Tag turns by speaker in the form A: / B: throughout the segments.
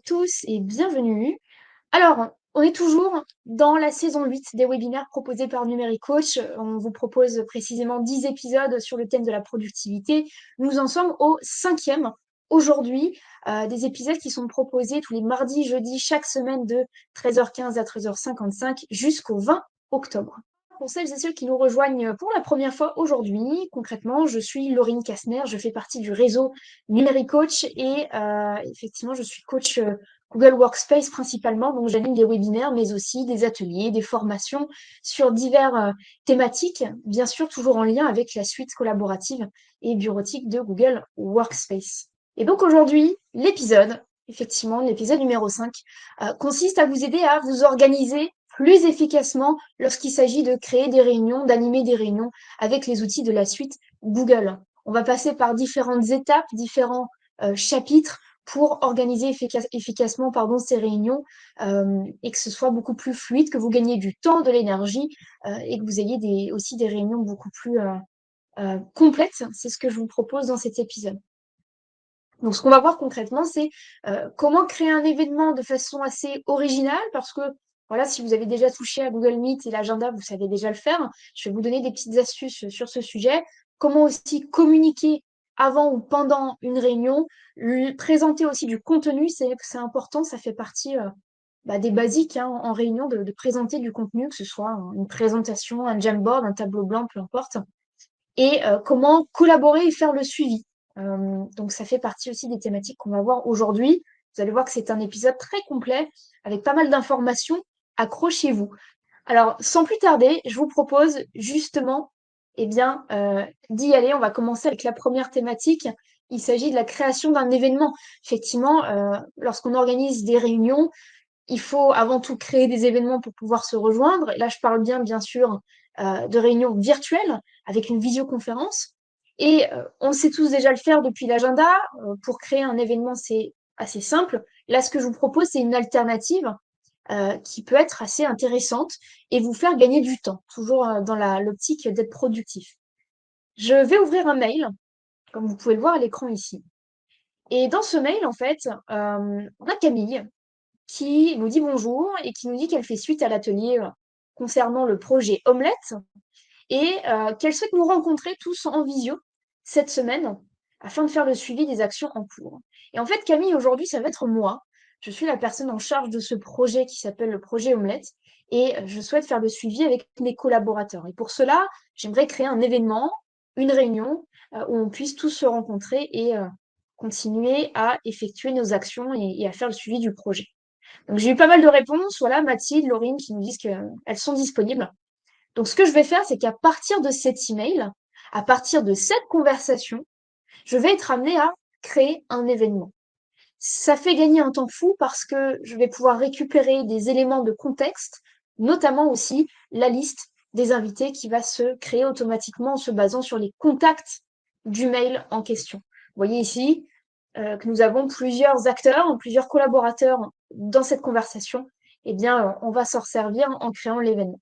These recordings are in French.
A: tous et bienvenue. Alors, on est toujours dans la saison 8 des webinaires proposés par Numéricoach. On vous propose précisément 10 épisodes sur le thème de la productivité. Nous en sommes au 5e aujourd'hui, des épisodes qui sont proposés tous les mardis, jeudis, chaque semaine de 13h15 à 13h55 jusqu'au 20 octobre. Pour celles et ceux qui nous rejoignent pour la première fois aujourd'hui, concrètement, je suis Laurine Kastner, je fais partie du réseau Numéricoach et effectivement, je suis coach Google Workspace principalement, donc j'anime des webinaires, mais aussi des ateliers, des formations sur diverses thématiques, bien sûr toujours en lien avec la suite collaborative et bureautique de Google Workspace. Et donc aujourd'hui, effectivement, l'épisode numéro 5, consiste à vous aider à vous organiser plus efficacement lorsqu'il s'agit de créer des réunions, d'animer des réunions avec les outils de la suite Google. On va passer par différentes étapes, différents chapitres pour organiser efficacement ces réunions et que ce soit beaucoup plus fluide, que vous gagnez du temps, de l'énergie et que vous ayez aussi des réunions beaucoup plus complètes. C'est ce que je vous propose dans cet épisode. Donc, ce qu'on va voir concrètement, c'est comment créer un événement de façon assez originale, parce que voilà, si vous avez déjà touché à Google Meet et l'agenda, vous savez déjà le faire. Je vais vous donner des petites astuces sur ce sujet. Comment aussi communiquer avant ou pendant une réunion, présenter aussi du contenu, c'est important, ça fait partie des basiques en réunion de présenter du contenu, que ce soit une présentation, un Jamboard, un tableau blanc, peu importe. Et comment collaborer et faire le suivi. Donc ça fait partie aussi des thématiques qu'on va voir aujourd'hui. Vous allez voir que c'est un épisode très complet avec pas mal d'informations. Accrochez-vous. Alors, sans plus tarder, je vous propose justement d'y aller. On va commencer avec la première thématique. Il s'agit de la création d'un événement. Effectivement, lorsqu'on organise des réunions, il faut avant tout créer des événements pour pouvoir se rejoindre. Et là, je parle bien sûr, de réunions virtuelles avec une visioconférence. Et on sait tous déjà le faire depuis l'agenda. Pour créer un événement, c'est assez simple. Là, ce que je vous propose, c'est une alternative qui peut être assez intéressante et vous faire gagner du temps, toujours dans l'optique d'être productif. Je vais ouvrir un mail, comme vous pouvez le voir à l'écran ici. Et dans ce mail, en fait, on a Camille qui nous dit bonjour et qui nous dit qu'elle fait suite à l'atelier concernant le projet Omelette et qu'elle souhaite nous rencontrer tous en visio cette semaine afin de faire le suivi des actions en cours. Et en fait, Camille, aujourd'hui, ça va être moi. Je suis la personne en charge de ce projet qui s'appelle le projet Omelette et je souhaite faire le suivi avec mes collaborateurs. Et pour cela, j'aimerais créer un événement, une réunion où on puisse tous se rencontrer et continuer à effectuer nos actions et à faire le suivi du projet. Donc j'ai eu pas mal de réponses, voilà, Mathilde, Laurine qui nous disent qu'elles sont disponibles. Donc ce que je vais faire, c'est qu'à partir de cet email, à partir de cette conversation, je vais être amenée à créer un événement. Ça fait gagner un temps fou parce que je vais pouvoir récupérer des éléments de contexte, notamment aussi la liste des invités qui va se créer automatiquement en se basant sur les contacts du mail en question. Vous voyez ici que nous avons plusieurs acteurs, plusieurs collaborateurs dans cette conversation. Eh bien, on va s'en servir en créant l'événement.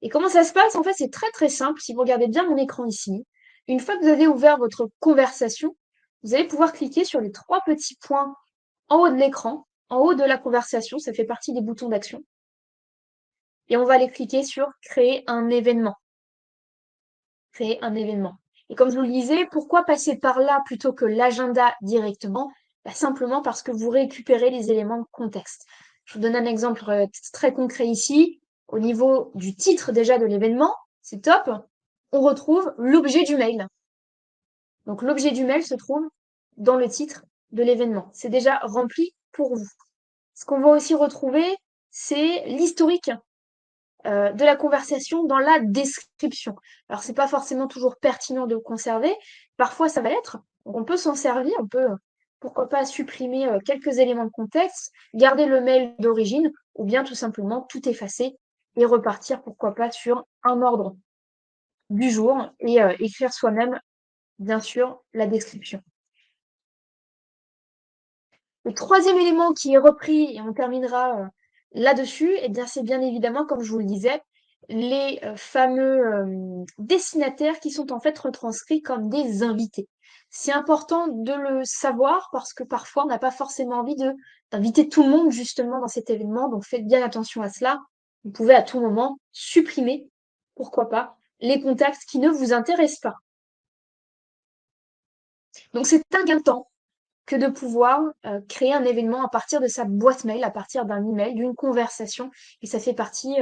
A: Et comment ça se passe? En fait, c'est très simple. Si vous regardez bien mon écran ici, une fois que vous avez ouvert votre conversation, vous allez pouvoir cliquer sur les 3 petits points en haut de l'écran, en haut de la conversation, ça fait partie des boutons d'action. Et on va aller cliquer sur créer un événement. Créer un événement. Et comme je vous le disais, pourquoi passer par là plutôt que l'agenda directement? Simplement parce que vous récupérez les éléments de contexte. Je vous donne un exemple très concret ici. Au niveau du titre déjà de l'événement, c'est top. On retrouve l'objet du mail. Donc l'objet du mail se trouve dans le titre de l'événement. C'est déjà rempli pour vous. Ce qu'on va aussi retrouver, c'est l'historique de la conversation dans la description. Alors, c'est pas forcément toujours pertinent de le conserver. Parfois, ça va l'être. Donc, on peut s'en servir. On peut, pourquoi pas, supprimer quelques éléments de contexte, garder le mail d'origine, ou bien tout simplement tout effacer et repartir, pourquoi pas, sur un ordre du jour et écrire soi-même, bien sûr, la description. Le troisième élément qui est repris, et on terminera là-dessus, eh bien, c'est bien évidemment, comme je vous le disais, les fameux destinataires qui sont en fait retranscrits comme des invités. C'est important de le savoir parce que parfois on n'a pas forcément envie d'inviter tout le monde justement dans cet événement, donc faites bien attention à cela. Vous pouvez à tout moment supprimer, pourquoi pas, les contacts qui ne vous intéressent pas. Donc c'est un gain de temps que de pouvoir créer un événement à partir de sa boîte mail, à partir d'un email, d'une conversation. Et ça fait partie,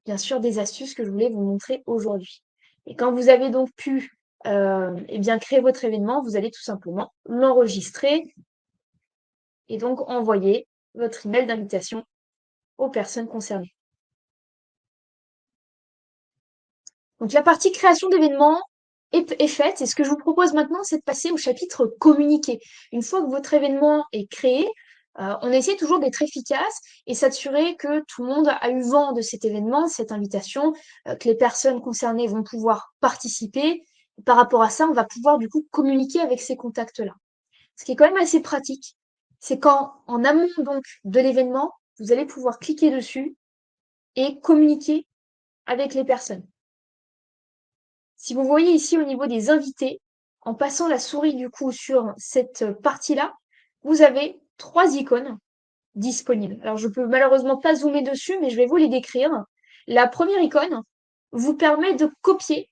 A: bien sûr, des astuces que je voulais vous montrer aujourd'hui. Et quand vous avez donc pu eh bien, créer votre événement, vous allez tout simplement l'enregistrer et donc envoyer votre email d'invitation aux personnes concernées. Donc la partie création d'événements est faite et ce que je vous propose maintenant, c'est de passer au chapitre communiquer. Une fois que votre événement est créé, on essaie toujours d'être efficace et s'assurer que tout le monde a eu vent de cet événement, de cette invitation, que les personnes concernées vont pouvoir participer. Par rapport à ça, on va pouvoir du coup communiquer avec ces contacts-là. Ce qui est quand même assez pratique, c'est quand en amont donc de l'événement, vous allez pouvoir cliquer dessus et communiquer avec les personnes. Si vous voyez ici au niveau des invités, en passant la souris du coup sur cette partie-là, vous avez 3 icônes disponibles. Alors je peux malheureusement pas zoomer dessus, mais je vais vous les décrire. La première icône vous permet de copier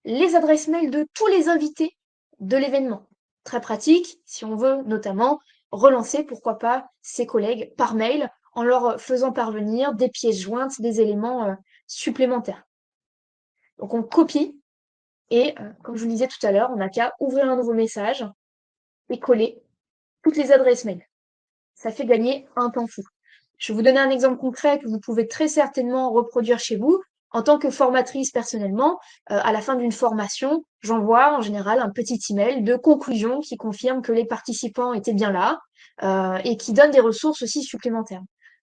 A: les adresses mail de tous les invités de l'événement. Très pratique si on veut notamment relancer, pourquoi pas, ses collègues par mail en leur faisant parvenir des pièces jointes, des éléments supplémentaires. Donc on copie et comme je vous le disais tout à l'heure, on n'a qu'à ouvrir un nouveau message et coller toutes les adresses mail. Ça fait gagner un temps fou. Je vais vous donner un exemple concret que vous pouvez très certainement reproduire chez vous. En tant que formatrice personnellement, à la fin d'une formation, j'envoie en général un petit email de conclusion qui confirme que les participants étaient bien là et qui donne des ressources aussi supplémentaires.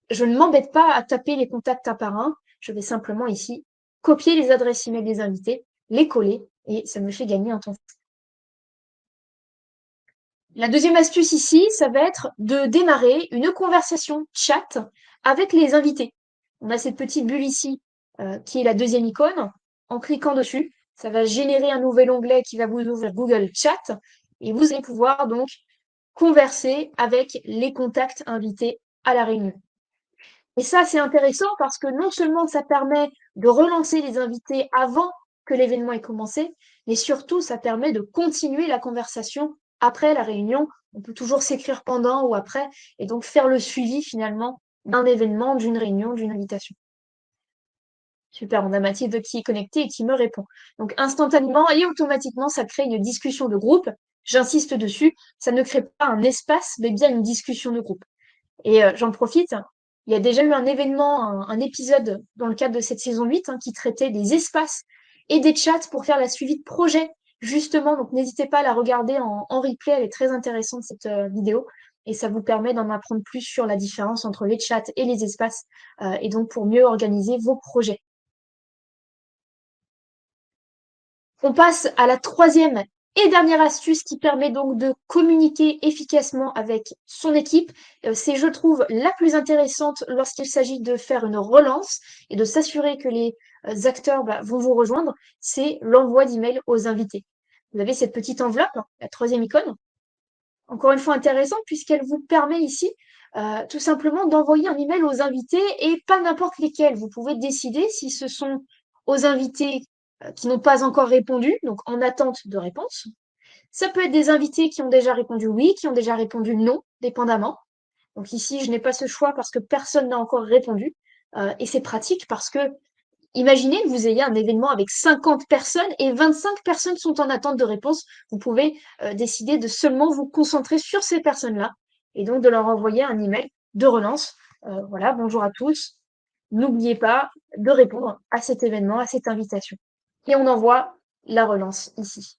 A: Je ne m'embête pas à taper les contacts un par un. Je vais simplement ici copier les adresses email des invités, les coller et ça me fait gagner un temps. La deuxième astuce ici, ça va être de démarrer une conversation chat avec les invités. On a cette petite bulle ici qui est la deuxième icône. En cliquant dessus, ça va générer un nouvel onglet qui va vous ouvrir Google Chat et vous allez pouvoir donc converser avec les contacts invités à la réunion. Et ça, c'est intéressant parce que non seulement ça permet de relancer les invités avant que l'événement ait commencé, mais surtout ça permet de continuer la conversation après la réunion. On peut toujours s'écrire pendant ou après et donc faire le suivi finalement d'un événement, d'une réunion, d'une invitation. Super, on a Mathilde qui est connectée et qui me répond. Donc instantanément et automatiquement, ça crée une discussion de groupe. J'insiste dessus, ça ne crée pas un espace, mais bien une discussion de groupe. Et j'en profite, il y a déjà eu un événement, un épisode dans le cadre de cette saison 8 qui traitait des espaces et des chats pour faire la suivi de projet, justement. Donc n'hésitez pas à la regarder en replay, elle est très intéressante cette vidéo. Et ça vous permet d'en apprendre plus sur la différence entre les chats et les espaces, et donc pour mieux organiser vos projets. On passe à la troisième et dernière astuce qui permet donc de communiquer efficacement avec son équipe. C'est, je trouve, la plus intéressante lorsqu'il s'agit de faire une relance et de s'assurer que les acteurs vont vous rejoindre. C'est l'envoi d'emails aux invités. Vous avez cette petite enveloppe, la troisième icône, encore une fois intéressante puisqu'elle vous permet ici tout simplement d'envoyer un email aux invités et pas n'importe lesquels. Vous pouvez décider si ce sont aux invités qui n'ont pas encore répondu, donc en attente de réponse. Ça peut être des invités qui ont déjà répondu oui, qui ont déjà répondu non, dépendamment. Donc ici, je n'ai pas ce choix parce que personne n'a encore répondu. Et c'est pratique parce que imaginez que vous ayez un événement avec 50 personnes et 25 personnes sont en attente de réponse. Vous pouvez décider de seulement vous concentrer sur ces personnes-là et donc de leur envoyer un email de relance. Voilà, bonjour à tous. N'oubliez pas de répondre à cet événement, à cette invitation. Et on envoie la relance ici.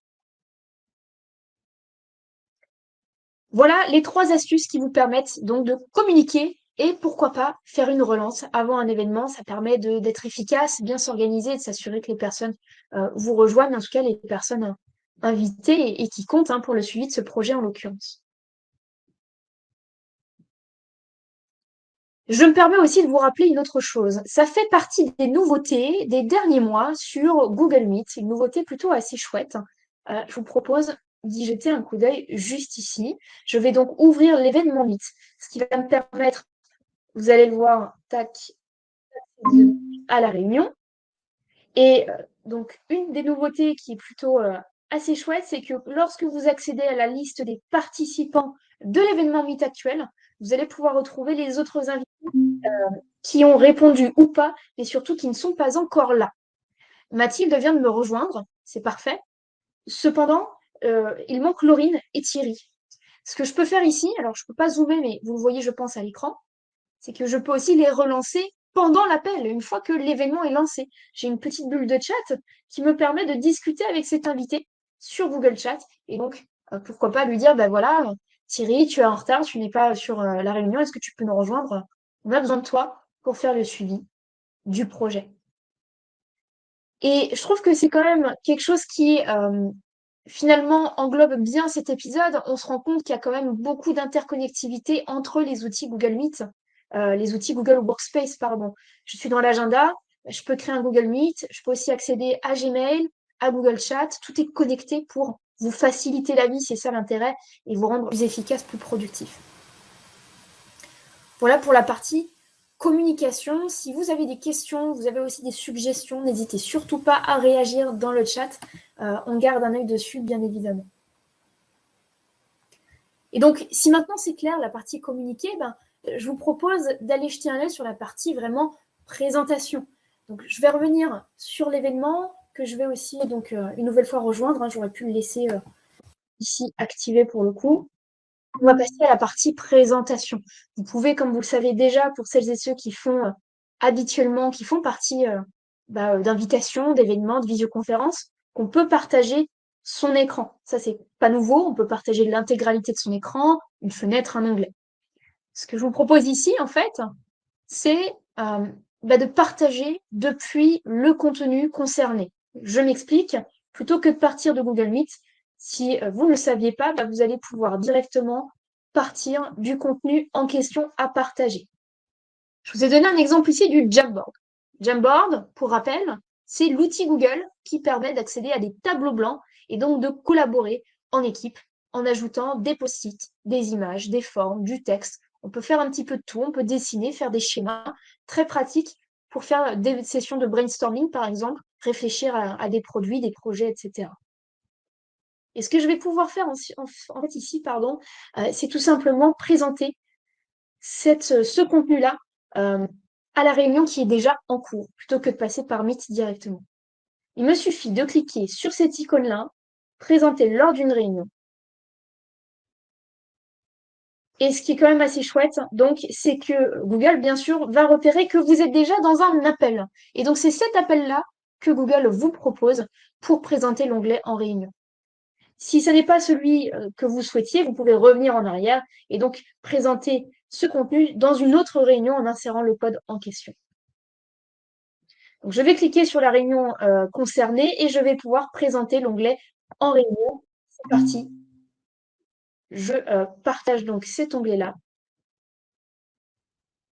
A: Voilà les 3 astuces qui vous permettent donc de communiquer et pourquoi pas faire une relance avant un événement. Ça permet d'être efficace, bien s'organiser et de s'assurer que les personnes vous rejoignent, en tout cas les personnes invitées et qui comptent pour le suivi de ce projet en l'occurrence. Je me permets aussi de vous rappeler une autre chose. Ça fait partie des nouveautés des derniers mois sur Google Meet, une nouveauté plutôt assez chouette. Je vous propose d'y jeter un coup d'œil juste ici. Je vais donc ouvrir l'événement Meet, ce qui va me permettre, vous allez le voir, tac, à la réunion. Et donc, une des nouveautés qui est plutôt assez chouette, c'est que lorsque vous accédez à la liste des participants de l'événement Meet actuel, vous allez pouvoir retrouver les autres invités qui ont répondu ou pas, mais surtout qui ne sont pas encore là. Mathilde vient de me rejoindre, c'est parfait. Cependant, il manque Laurine et Thierry. Ce que je peux faire ici, alors je ne peux pas zoomer, mais vous le voyez, je pense, à l'écran, c'est que je peux aussi les relancer pendant l'appel, une fois que l'événement est lancé. J'ai une petite bulle de chat qui me permet de discuter avec cet invité sur Google Chat. Et donc, pourquoi pas lui dire, ben voilà, Thierry, tu es en retard, tu n'es pas sur la réunion, est-ce que tu peux nous rejoindre? On a besoin de toi pour faire le suivi du projet. Et je trouve que c'est quand même quelque chose qui finalement englobe bien cet épisode. On se rend compte qu'il y a quand même beaucoup d'interconnectivité entre les outils Google Meet, les outils Google Workspace, pardon. Je suis dans l'agenda, je peux créer un Google Meet, je peux aussi accéder à Gmail, à Google Chat. Tout est connecté pour vous faciliter la vie, c'est ça l'intérêt, et vous rendre plus efficace, plus productif. Voilà pour la partie communication. Si vous avez des questions, vous avez aussi des suggestions, n'hésitez surtout pas à réagir dans le chat. On garde un œil dessus, bien évidemment. Et donc, si maintenant c'est clair, la partie communiquer, je vous propose d'aller jeter un œil sur la partie vraiment présentation. Donc, je vais revenir sur l'événement que je vais aussi donc une nouvelle fois rejoindre. J'aurais pu le laisser ici activé pour le coup. On va passer à la partie présentation. Vous pouvez, comme vous le savez déjà, pour celles et ceux qui font habituellement, qui font partie d'invitations, d'événements, de visioconférences, qu'on peut partager son écran. Ça, c'est pas nouveau. On peut partager l'intégralité de son écran, une fenêtre, un onglet. Ce que je vous propose ici, en fait, c'est de partager depuis le contenu concerné. Je m'explique. Plutôt que de partir de Google Meet, si vous ne le saviez pas, vous allez pouvoir directement partir du contenu en question à partager. Je vous ai donné un exemple ici du Jamboard. Jamboard, pour rappel, c'est l'outil Google qui permet d'accéder à des tableaux blancs et donc de collaborer en équipe en ajoutant des post-it, des images, des formes, du texte. On peut faire un petit peu de tout, on peut dessiner, faire des schémas très pratiques pour faire des sessions de brainstorming, par exemple, réfléchir à des produits, des projets, etc. Et ce que je vais pouvoir faire en fait ici, pardon, c'est tout simplement présenter ce contenu-là à la réunion qui est déjà en cours, plutôt que de passer par Meet directement. Il me suffit de cliquer sur cette icône-là, présenter lors d'une réunion. Et ce qui est quand même assez chouette, donc, c'est que Google, bien sûr, va repérer que vous êtes déjà dans un appel. Et donc, c'est cet appel-là que Google vous propose pour présenter l'onglet en réunion. Si ce n'est pas celui que vous souhaitiez, vous pouvez revenir en arrière et donc présenter ce contenu dans une autre réunion en insérant le code en question. Donc, je vais cliquer sur la réunion concernée et je vais pouvoir présenter l'onglet en réunion. C'est parti. Je partage donc cet onglet-là.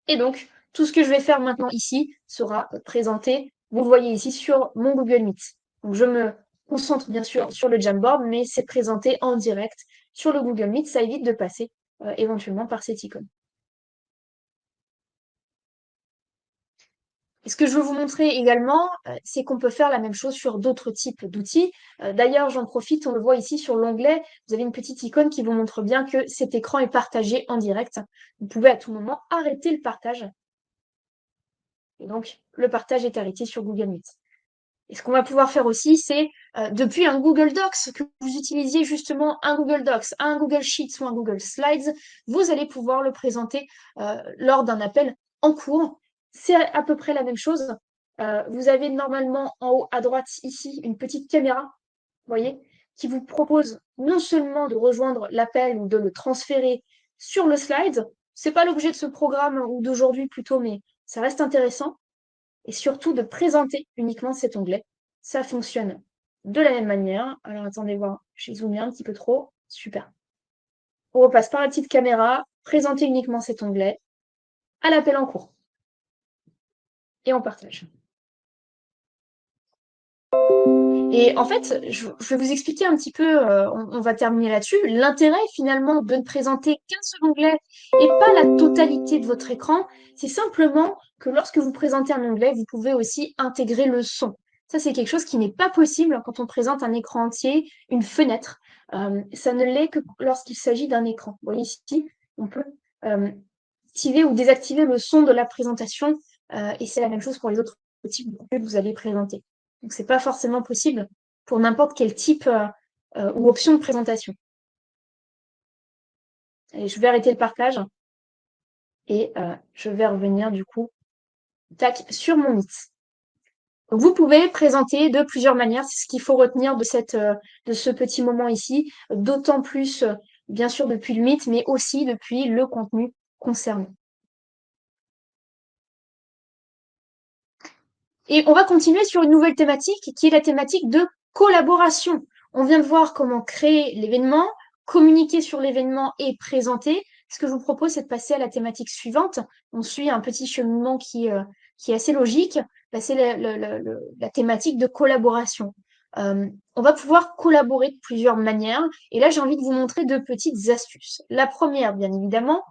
A: Et donc, tout ce que je vais faire maintenant ici sera présenté, vous le voyez ici, sur mon Google Meet. Donc, je me concentre bien sûr sur le Jamboard, mais c'est présenté en direct sur le Google Meet. Ça évite de passer éventuellement par cette icône. Et ce que je veux vous montrer également, c'est qu'on peut faire la même chose sur d'autres types d'outils. D'ailleurs, j'en profite, on le voit ici sur l'onglet, vous avez une petite icône qui vous montre bien que cet écran est partagé en direct. Vous pouvez à tout moment arrêter le partage. Et donc, le partage est arrêté sur Google Meet. Et ce qu'on va pouvoir faire aussi, c'est depuis un Google Docs, que vous utilisiez justement un Google Docs, un Google Sheets ou un Google Slides, vous allez pouvoir le présenter lors d'un appel en cours. C'est à peu près la même chose. Vous avez normalement en haut à droite ici une petite caméra, vous voyez, qui vous propose non seulement de rejoindre l'appel ou de le transférer sur le slide. C'est pas l'objet de ce programme ou d'aujourd'hui plutôt, mais ça reste intéressant. Et surtout de présenter uniquement cet onglet. Ça fonctionne de la même manière. Alors attendez voir, j'ai zoomé un petit peu trop. Super. On repasse par la petite caméra, présenter uniquement cet onglet. à l'appel en cours. Et on partage. Et en fait, je vais vous expliquer un petit peu, on va terminer là-dessus, l'intérêt finalement de ne présenter qu'un seul onglet et pas la totalité de votre écran, c'est simplement que lorsque vous présentez un onglet, vous pouvez aussi intégrer le son. Ça, c'est quelque chose qui n'est pas possible quand on présente un écran entier, une fenêtre. Ça ne l'est que lorsqu'il s'agit d'un écran. Vous voyez ici, on peut euh, activer ou désactiver le son de la présentation, et c'est la même chose pour les autres types que vous allez présenter. Donc, c'est pas forcément possible pour n'importe quel type ou option de présentation. Et je vais arrêter le partage et je vais revenir du coup, tac, sur mon Meet. Donc, vous pouvez présenter de plusieurs manières, c'est ce qu'il faut retenir de ce petit moment ici, d'autant plus, bien sûr, depuis le Meet, mais aussi depuis le contenu concerné. Et on va continuer sur une nouvelle thématique qui est la thématique de collaboration. On vient de voir comment créer l'événement, communiquer sur l'événement et présenter. Ce que je vous propose, c'est de passer à la thématique suivante. On suit un petit cheminement qui est assez logique. C'est la thématique de collaboration. On va pouvoir collaborer de plusieurs manières. Et là, j'ai envie de vous montrer deux petites astuces. La première, bien évidemment,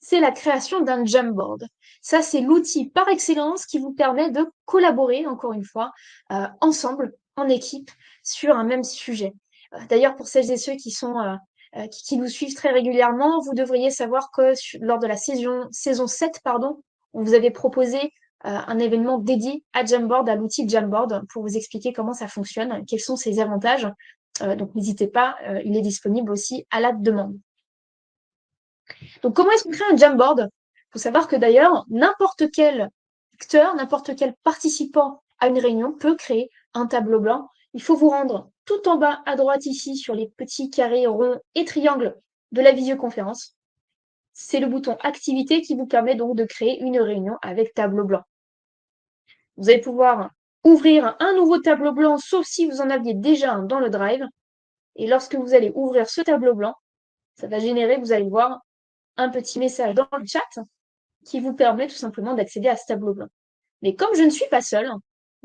A: c'est la création d'un Jamboard. Ça, c'est l'outil par excellence qui vous permet de collaborer, encore une fois, ensemble, en équipe, sur un même sujet. D'ailleurs, pour celles et ceux qui nous suivent très régulièrement, vous devriez savoir que lors de la saison 7, pardon, on vous avait proposé un événement dédié à Jamboard, à l'outil Jamboard, pour vous expliquer comment ça fonctionne, quels sont ses avantages. Donc n'hésitez pas, il est disponible aussi à la demande. Donc, comment est-ce qu'on crée un Jamboard? Il faut savoir que d'ailleurs, n'importe quel acteur, n'importe quel participant à une réunion peut créer un tableau blanc. Il faut vous rendre tout en bas à droite ici sur les petits carrés, ronds et triangles de la visioconférence. C'est le bouton Activité qui vous permet donc de créer une réunion avec tableau blanc. Vous allez pouvoir ouvrir un nouveau tableau blanc, sauf si vous en aviez déjà un dans le Drive. Et lorsque vous allez ouvrir ce tableau blanc, ça va générer, vous allez voir, un petit message dans le chat qui vous permet tout simplement d'accéder à ce tableau blanc. Mais comme je ne suis pas seule,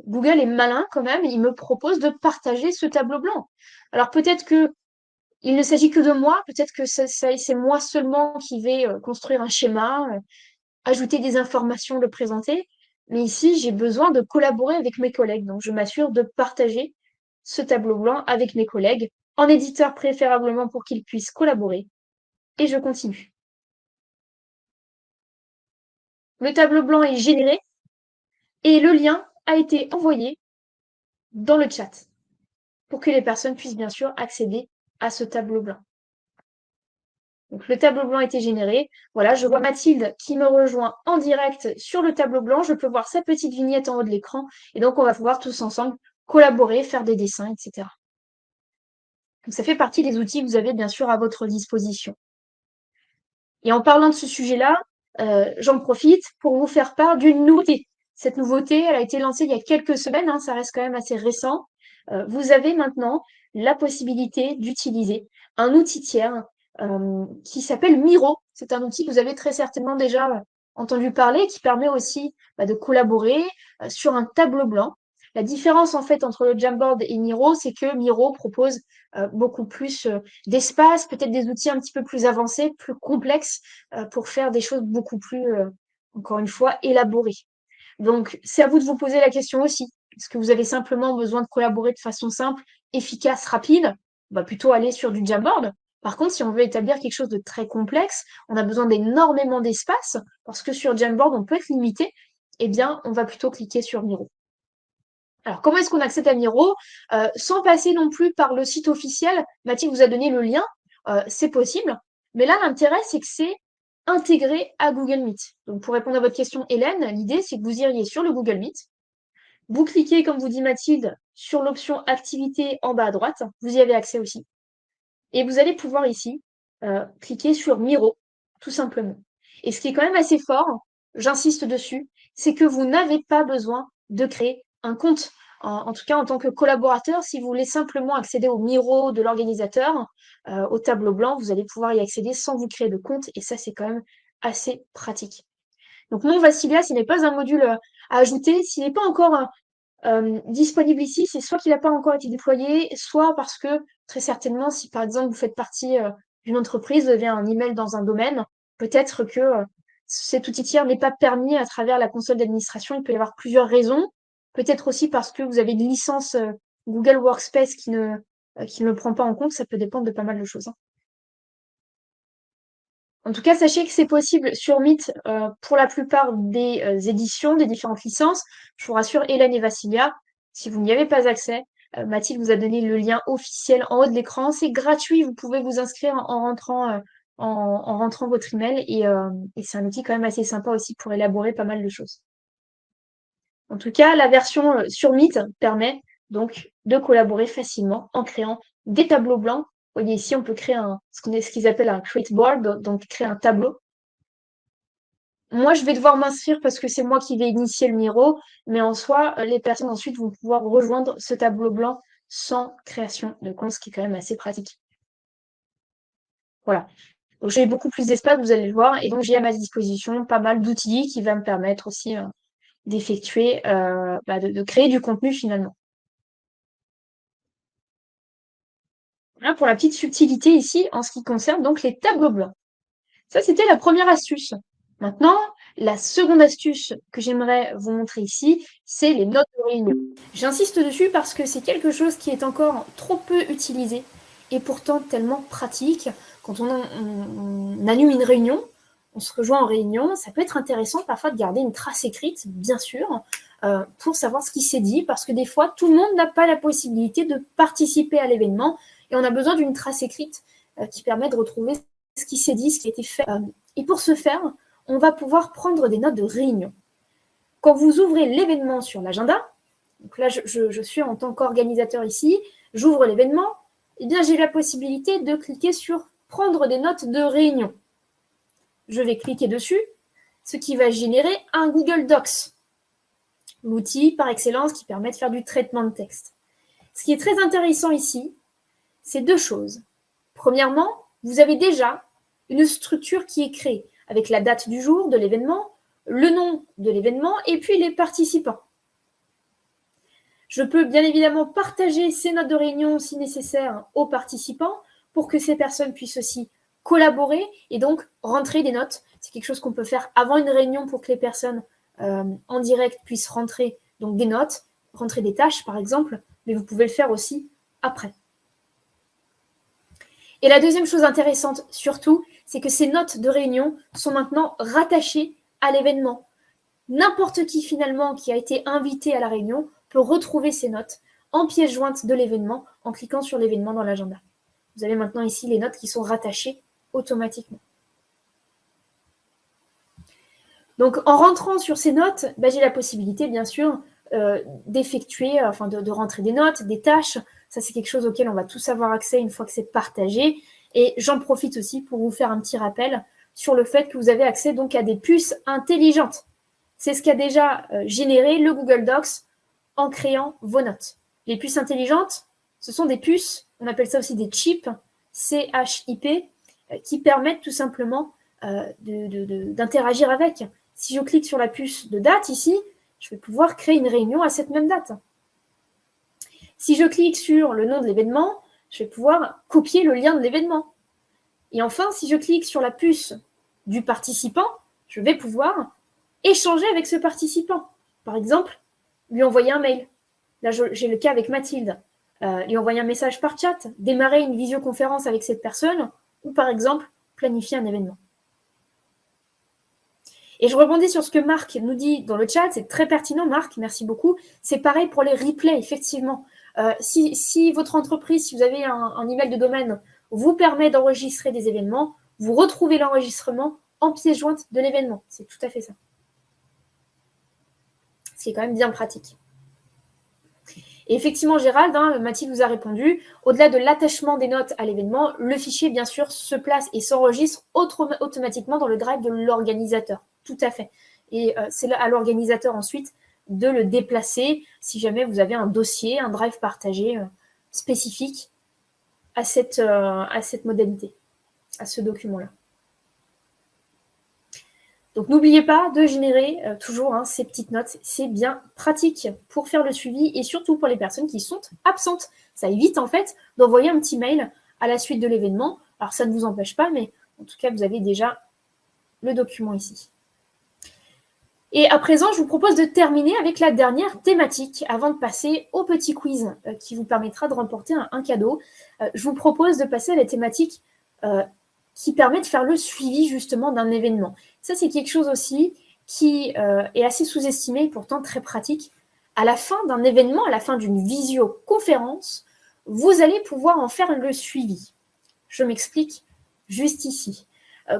A: Google est malin quand même, il me propose de partager ce tableau blanc. Alors peut-être que il ne s'agit que de moi, peut-être que c'est moi seulement qui vais construire un schéma, ajouter des informations, le présenter, mais ici j'ai besoin de collaborer avec mes collègues, donc je m'assure de partager ce tableau blanc avec mes collègues, en éditeur préférablement pour qu'ils puissent collaborer, et je continue. Le tableau blanc est généré, et le lien a été envoyé dans le chat pour que les personnes puissent bien sûr accéder à ce tableau blanc. Donc le tableau blanc a été généré. Voilà, je vois Mathilde qui me rejoint en direct sur le tableau blanc. Je peux voir sa petite vignette en haut de l'écran. Et donc on va pouvoir tous ensemble collaborer, faire des dessins, etc. Donc ça fait partie des outils que vous avez bien sûr à votre disposition. Et en parlant de ce sujet-là, j'en profite pour vous faire part d'une nouveauté. Cette nouveauté, elle a été lancée il y a quelques semaines, hein, ça reste quand même assez récent. Vous avez maintenant la possibilité d'utiliser un outil tiers qui s'appelle Miro. C'est un outil que vous avez très certainement déjà entendu parler, qui permet aussi de collaborer sur un tableau blanc. La différence en fait entre le Jamboard et Miro, c'est que Miro propose beaucoup plus d'espace, peut-être des outils un petit peu plus avancés, plus complexes, pour faire des choses beaucoup plus, encore une fois, élaborées. Donc, c'est à vous de vous poser la question aussi. Est-ce que vous avez simplement besoin de collaborer de façon simple, efficace, rapide? On va plutôt aller sur du Jamboard. Par contre, si on veut établir quelque chose de très complexe, on a besoin d'énormément d'espace, parce que sur Jamboard, on peut être limité. Eh bien, on va plutôt cliquer sur Miro. Alors, comment est-ce qu'on accède à Miro sans passer non plus par le site officiel? Mathilde vous a donné le lien, c'est possible. Mais là, l'intérêt, c'est que c'est intégré à Google Meet. Donc, pour répondre à votre question, Hélène, l'idée, c'est que vous iriez sur le Google Meet. Vous cliquez, comme vous dit Mathilde, sur l'option Activité en bas à droite. Vous y avez accès aussi. Et vous allez pouvoir ici cliquer sur Miro, tout simplement. Et ce qui est quand même assez fort, j'insiste dessus, c'est que vous n'avez pas besoin de créer un compte. En tout cas, en tant que collaborateur, si vous voulez simplement accéder au Miro de l'organisateur, au tableau blanc, vous allez pouvoir y accéder sans vous créer de compte. Et ça, c'est quand même assez pratique. Donc non, Vassilia, ce n'est pas un module à ajouter. S'il n'est pas encore disponible ici, c'est soit qu'il n'a pas encore été déployé, soit parce que très certainement, si par exemple vous faites partie d'une entreprise, vous avez un email dans un domaine, peut-être que cet outil tiers n'est pas permis à travers la console d'administration. Il peut y avoir plusieurs raisons. Peut-être aussi parce que vous avez une licence Google Workspace qui ne le prend pas en compte. Ça peut dépendre de pas mal de choses, hein. En tout cas, sachez que c'est possible sur Meet pour la plupart des éditions, des différentes licences. Je vous rassure, Hélène et Vassilia, si vous n'y avez pas accès, Mathilde vous a donné le lien officiel en haut de l'écran. C'est gratuit, vous pouvez vous inscrire en rentrant votre email et c'est un outil quand même assez sympa aussi pour élaborer pas mal de choses. En tout cas, la version sur Meet permet donc de collaborer facilement en créant des tableaux blancs. Vous voyez ici, on peut créer ce qu'ils appellent un create board, donc créer un tableau. Moi, je vais devoir m'inscrire parce que c'est moi qui vais initier le Miro, mais en soi, les personnes ensuite vont pouvoir rejoindre ce tableau blanc sans création de compte, ce qui est quand même assez pratique. Voilà. Donc j'ai beaucoup plus d'espace, vous allez le voir, et donc j'ai à ma disposition pas mal d'outils qui va me permettre aussi d'effectuer, de créer du contenu finalement. Voilà pour la petite subtilité ici en ce qui concerne donc les tableaux blancs. Ça, c'était la première astuce. Maintenant, la seconde astuce que j'aimerais vous montrer ici, c'est les notes de réunion. J'insiste dessus parce que c'est quelque chose qui est encore trop peu utilisé et pourtant tellement pratique. Quand on anime une réunion, on se rejoint en réunion, ça peut être intéressant parfois de garder une trace écrite, bien sûr, pour savoir ce qui s'est dit, parce que des fois, tout le monde n'a pas la possibilité de participer à l'événement et on a besoin d'une trace écrite qui permet de retrouver ce qui s'est dit, ce qui a été fait. Et pour ce faire, on va pouvoir prendre des notes de réunion. Quand vous ouvrez l'événement sur l'agenda, donc là je suis en tant qu'organisateur ici, j'ouvre l'événement, et bien j'ai la possibilité de cliquer sur prendre des notes de réunion. Je vais cliquer dessus, ce qui va générer un Google Docs, l'outil par excellence qui permet de faire du traitement de texte. Ce qui est très intéressant ici, c'est deux choses. Premièrement, vous avez déjà une structure qui est créée avec la date du jour de l'événement, le nom de l'événement et puis les participants. Je peux bien évidemment partager ces notes de réunion si nécessaire aux participants pour que ces personnes puissent aussi collaborer et donc rentrer des notes. C'est quelque chose qu'on peut faire avant une réunion pour que les personnes en direct puissent rentrer donc des notes, rentrer des tâches par exemple, mais vous pouvez le faire aussi après. Et la deuxième chose intéressante surtout, c'est que ces notes de réunion sont maintenant rattachées à l'événement. N'importe qui finalement qui a été invité à la réunion peut retrouver ces notes en pièce jointe de l'événement en cliquant sur l'événement dans l'agenda. Vous avez maintenant ici les notes qui sont rattachées automatiquement. Donc en rentrant sur ces notes, j'ai la possibilité bien sûr d'effectuer, de rentrer des notes, des tâches. Ça, c'est quelque chose auquel on va tous avoir accès une fois que c'est partagé. Et j'en profite aussi pour vous faire un petit rappel sur le fait que vous avez accès donc à des puces intelligentes. C'est ce qu'a déjà généré le Google Docs en créant vos notes. Les puces intelligentes, ce sont des puces, on appelle ça aussi des chips, CHIP, qui permettent tout simplement d'interagir avec. Si je clique sur la puce de date ici, je vais pouvoir créer une réunion à cette même date. Si je clique sur le nom de l'événement, je vais pouvoir copier le lien de l'événement. Et enfin, si je clique sur la puce du participant, je vais pouvoir échanger avec ce participant. Par exemple, lui envoyer un mail. Là, j'ai le cas avec Mathilde. Lui envoyer un message par chat, démarrer une visioconférence avec cette personne, ou par exemple, planifier un événement. Et je rebondis sur ce que Marc nous dit dans le chat, c'est très pertinent, Marc, merci beaucoup. C'est pareil pour les replays, effectivement. Si votre entreprise, si vous avez un email de domaine, vous permet d'enregistrer des événements, vous retrouvez l'enregistrement en pièce jointe de l'événement. C'est tout à fait ça. Ce qui est quand même bien pratique. Et effectivement, Gérald, Mathilde vous a répondu, au-delà de l'attachement des notes à l'événement, le fichier, bien sûr, se place et s'enregistre automatiquement dans le drive de l'organisateur. Tout à fait. Et c'est à l'organisateur ensuite de le déplacer si jamais vous avez un dossier, un drive partagé spécifique à cette modalité, à ce document-là. Donc, n'oubliez pas de générer toujours ces petites notes. C'est bien pratique pour faire le suivi et surtout pour les personnes qui sont absentes. Ça évite en fait d'envoyer un petit mail à la suite de l'événement. Alors, ça ne vous empêche pas, mais en tout cas, vous avez déjà le document ici. Et à présent, je vous propose de terminer avec la dernière thématique avant de passer au petit quiz qui vous permettra de remporter un cadeau. Je vous propose de passer à la thématique qui permet de faire le suivi justement d'un événement. Ça, c'est quelque chose aussi qui est assez sous-estimé et pourtant très pratique. À la fin d'un événement, à la fin d'une visioconférence, vous allez pouvoir en faire le suivi. Je m'explique juste ici.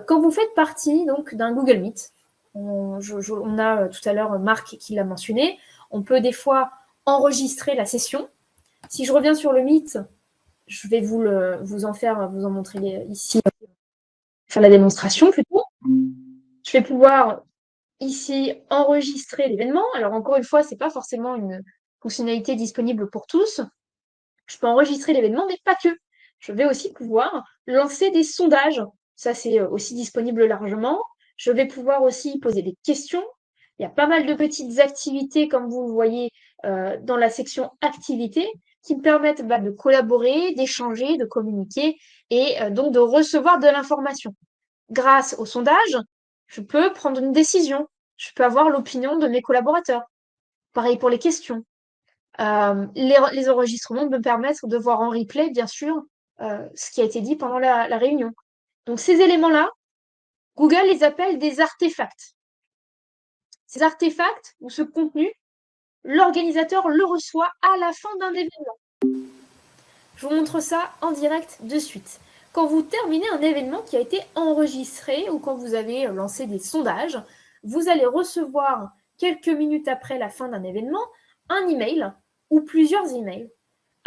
A: Quand vous faites partie donc d'un Google Meet, on a tout à l'heure Marc qui l'a mentionné, on peut des fois enregistrer la session. Si je reviens sur le Meet, je vais vous en montrer ici, faire la démonstration plutôt. Je vais pouvoir ici enregistrer l'événement. Alors encore une fois, ce n'est pas forcément une fonctionnalité disponible pour tous. Je peux enregistrer l'événement, mais pas que. Je vais aussi pouvoir lancer des sondages. Ça, c'est aussi disponible largement. Je vais pouvoir aussi poser des questions. Il y a pas mal de petites activités, comme vous le voyez dans la section activités, qui me permettent de collaborer, d'échanger, de communiquer et donc de recevoir de l'information. Grâce au sondage, je peux prendre une décision. Je peux avoir l'opinion de mes collaborateurs. Pareil pour les questions. Les enregistrements me permettent de voir en replay, bien sûr, ce qui a été dit pendant la réunion. Donc ces éléments-là, Google les appelle des artefacts. Ces artefacts ou ce contenu, l'organisateur le reçoit à la fin d'un événement. Je vous montre ça en direct de suite. Quand vous terminez un événement qui a été enregistré ou quand vous avez lancé des sondages, vous allez recevoir quelques minutes après la fin d'un événement un email ou plusieurs emails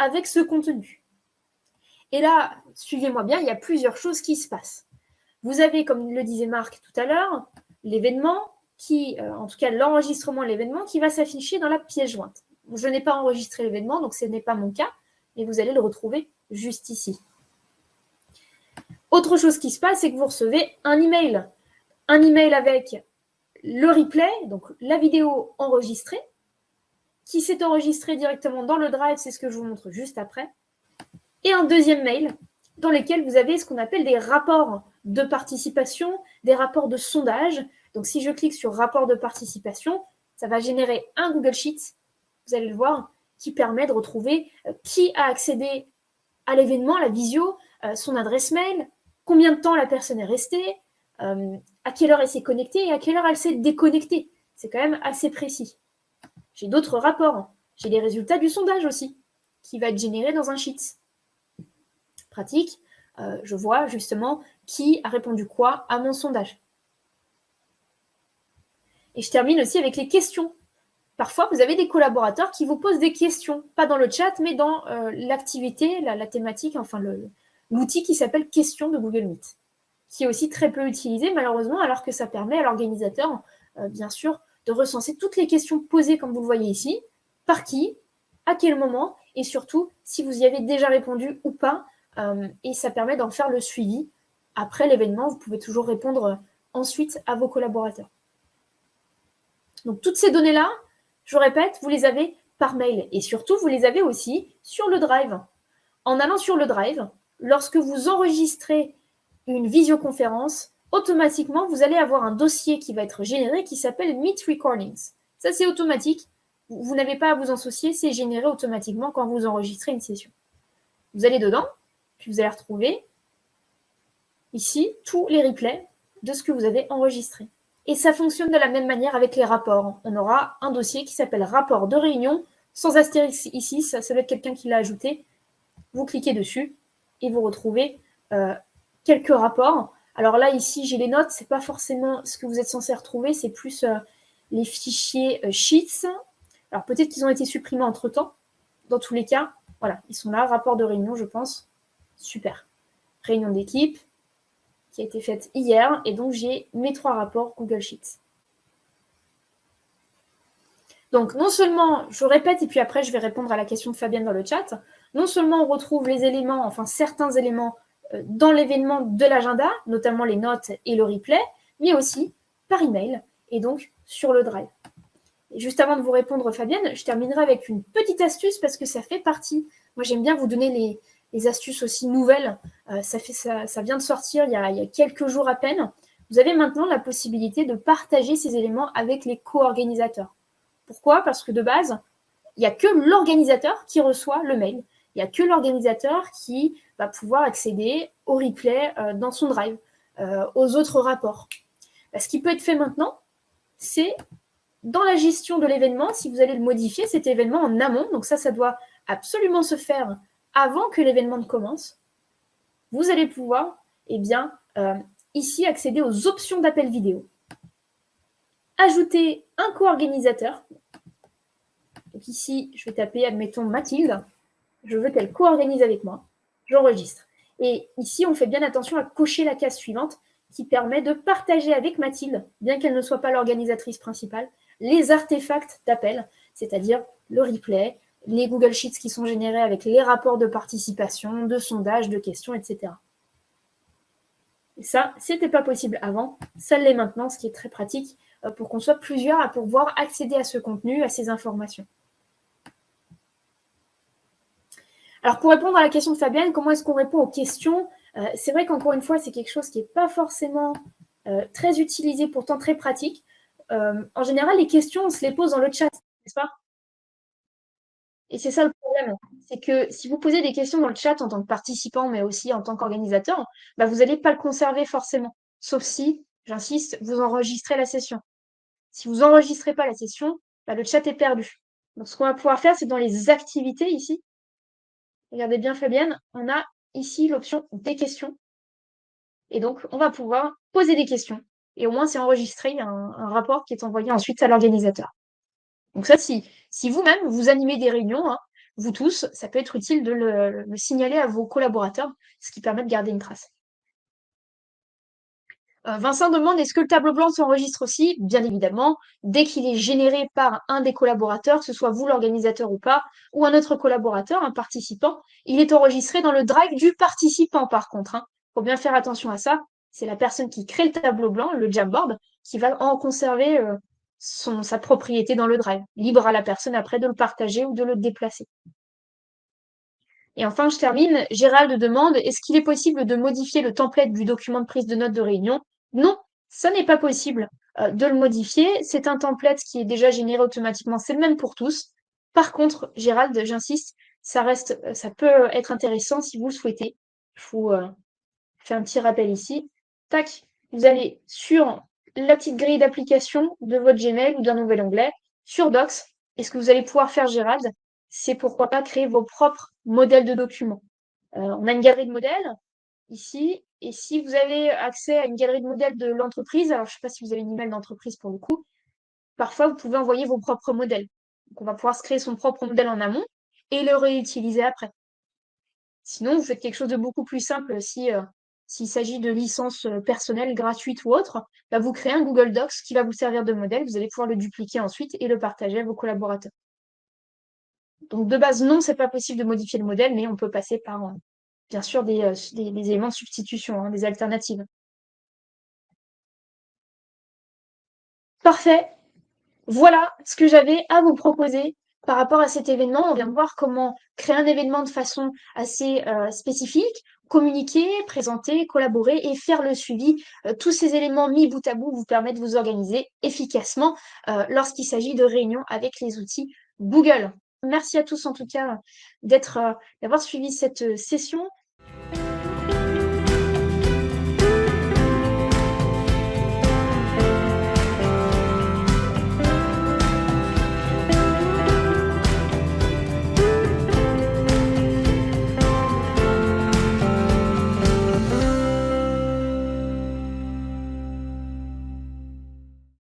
A: avec ce contenu. Et là, suivez-moi bien, il y a plusieurs choses qui se passent. Vous avez, comme le disait Marc tout à l'heure, l'événement en tout cas l'enregistrement de l'événement qui va s'afficher dans la pièce jointe. Je n'ai pas enregistré l'événement, donc ce n'est pas mon cas, mais vous allez le retrouver juste ici. Autre chose qui se passe, c'est que vous recevez un email. Un email avec le replay, donc la vidéo enregistrée, qui s'est enregistrée directement dans le Drive, c'est ce que je vous montre juste après. Et un deuxième mail dans lequel vous avez ce qu'on appelle des rapports de participation, des rapports de sondage. Donc, si je clique sur rapport de participation, ça va générer un Google Sheet, vous allez le voir, qui permet de retrouver qui a accédé à l'événement, à la visio, son adresse mail, combien de temps la personne est restée, à quelle heure elle s'est connectée et à quelle heure elle s'est déconnectée. C'est quand même assez précis. J'ai d'autres rapports. J'ai les résultats du sondage aussi, qui va être généré dans un sheet. Pratique, je vois justement qui a répondu quoi à mon sondage. Et je termine aussi avec les questions. Parfois, vous avez des collaborateurs qui vous posent des questions, pas dans le chat, mais dans l'activité, la thématique, enfin l'outil qui s'appelle Questions de Google Meet, qui est aussi très peu utilisé malheureusement, alors que ça permet à l'organisateur, bien sûr, de recenser toutes les questions posées, comme vous le voyez ici, par qui, à quel moment, et surtout, si vous y avez déjà répondu ou pas, et ça permet d'en faire le suivi. Après l'événement, vous pouvez toujours répondre ensuite à vos collaborateurs. Donc, toutes ces données-là, je répète, vous les avez par mail et surtout, vous les avez aussi sur le Drive. En allant sur le Drive, lorsque vous enregistrez une visioconférence, automatiquement, vous allez avoir un dossier qui va être généré qui s'appelle Meet Recordings. Ça, c'est automatique. Vous n'avez pas à vous en soucier, c'est généré automatiquement quand vous enregistrez une session. Vous allez dedans, puis vous allez retrouver ici tous les replays de ce que vous avez enregistré. Et ça fonctionne de la même manière avec les rapports. On aura un dossier qui s'appelle rapport de réunion, sans astérisque ici, ça doit être quelqu'un qui l'a ajouté. Vous cliquez dessus et vous retrouvez quelques rapports. Alors là, ici, j'ai les notes, c'est pas forcément ce que vous êtes censé retrouver, c'est plus les fichiers Sheets. Alors peut-être qu'ils ont été supprimés entre-temps. Dans tous les cas, voilà, ils sont là, rapport de réunion, je pense. Super. Réunion d'équipe qui a été faite hier, et donc j'ai mes 3 rapports Google Sheets. Donc non seulement, je répète, et puis après je vais répondre à la question de Fabienne dans le chat, non seulement on retrouve les éléments, enfin certains éléments dans l'événement de l'agenda, notamment les notes et le replay, mais aussi par email et donc sur le Drive. Et juste avant de vous répondre, Fabienne, je terminerai avec une petite astuce parce que ça fait partie. Moi, j'aime bien vous donner les astuces aussi nouvelles. Ça vient de sortir il y a quelques jours à peine. Vous avez maintenant la possibilité de partager ces éléments avec les co-organisateurs. Pourquoi? Parce que de base, il n'y a que l'organisateur qui reçoit le mail. Il n'y a que l'organisateur qui va pouvoir accéder au replay dans son Drive, aux autres rapports. Ce qui peut être fait maintenant, c'est dans la gestion de l'événement, si vous allez le modifier, cet événement en amont, donc ça doit absolument se faire avant que l'événement ne commence, vous allez pouvoir, ici, accéder aux options d'appel vidéo. Ajouter un co-organisateur. Donc ici, je vais taper, admettons, Mathilde. Je veux qu'elle co-organise avec moi. J'enregistre. Et ici, on fait bien attention à cocher la case suivante qui permet de partager avec Mathilde, bien qu'elle ne soit pas l'organisatrice principale, les artefacts d'appel, c'est-à-dire le replay, les Google Sheets qui sont générés avec les rapports de participation, de sondage, de questions, etc. Et ça, c'était pas possible avant, ça l'est maintenant, ce qui est très pratique pour qu'on soit plusieurs à pouvoir accéder à ce contenu, à ces informations. Alors, pour répondre à la question de Fabienne, comment est-ce qu'on répond aux questions? C'est vrai qu'encore une fois, c'est quelque chose qui n'est pas forcément très utilisé, pourtant très pratique. En général, les questions, on se les pose dans le chat, n'est-ce pas? Et c'est ça le problème, c'est que si vous posez des questions dans le chat en tant que participant, mais aussi en tant qu'organisateur, vous n'allez pas le conserver forcément. Sauf si, j'insiste, vous enregistrez la session. Si vous n'enregistrez pas la session, le chat est perdu. Donc, ce qu'on va pouvoir faire, c'est dans les activités ici. Regardez bien, Fabienne, on a ici l'option des questions. Et donc, on va pouvoir poser des questions. Et au moins, c'est enregistré, un rapport qui est envoyé ensuite à l'organisateur. Donc ça, si vous-même, vous animez des réunions, vous tous, ça peut être utile de le signaler à vos collaborateurs, ce qui permet de garder une trace. Vincent demande, est-ce que le tableau blanc s'enregistre aussi? Bien évidemment, dès qu'il est généré par un des collaborateurs, que ce soit vous l'organisateur ou pas, ou un autre collaborateur, un participant, il est enregistré dans le drive du participant par contre. Faut bien faire attention à ça. C'est la personne qui crée le tableau blanc, le Jamboard, qui va en conserver sa propriété dans le drive. Libre à la personne après de le partager ou de le déplacer. Et enfin, je termine. Gérald demande, est-ce qu'il est possible de modifier le template du document de prise de notes de réunion? Non, ça n'est pas possible de le modifier. C'est un template qui est déjà généré automatiquement. C'est le même pour tous. Par contre, Gérald, j'insiste, ça peut être intéressant si vous le souhaitez. Je vous fais un petit rappel ici. Tac, vous allez sur la petite grille d'application de votre Gmail ou d'un nouvel onglet, sur Docs. Et ce que vous allez pouvoir faire, Gérald, c'est pourquoi pas créer vos propres modèles de documents. On a une galerie de modèles ici, et si vous avez accès à une galerie de modèles de l'entreprise, alors je ne sais pas si vous avez une email d'entreprise pour le coup, parfois vous pouvez envoyer vos propres modèles. Donc on va pouvoir se créer son propre modèle en amont et le réutiliser après. Sinon, vous faites quelque chose de beaucoup plus simple s'il s'agit de licences personnelles, gratuites ou autres, vous créez un Google Docs qui va vous servir de modèle, vous allez pouvoir le dupliquer ensuite et le partager à vos collaborateurs. Donc de base, non, c'est pas possible de modifier le modèle, mais on peut passer par, bien sûr, des éléments de substitution, des alternatives. Parfait. Voilà ce que j'avais à vous proposer par rapport à cet événement. On vient de voir comment créer un événement de façon assez spécifique, communiquer, présenter, collaborer et faire le suivi. Tous ces éléments mis bout à bout vous permettent de vous organiser efficacement lorsqu'il s'agit de réunions avec les outils Google. Merci à tous en tout cas d'avoir suivi cette session.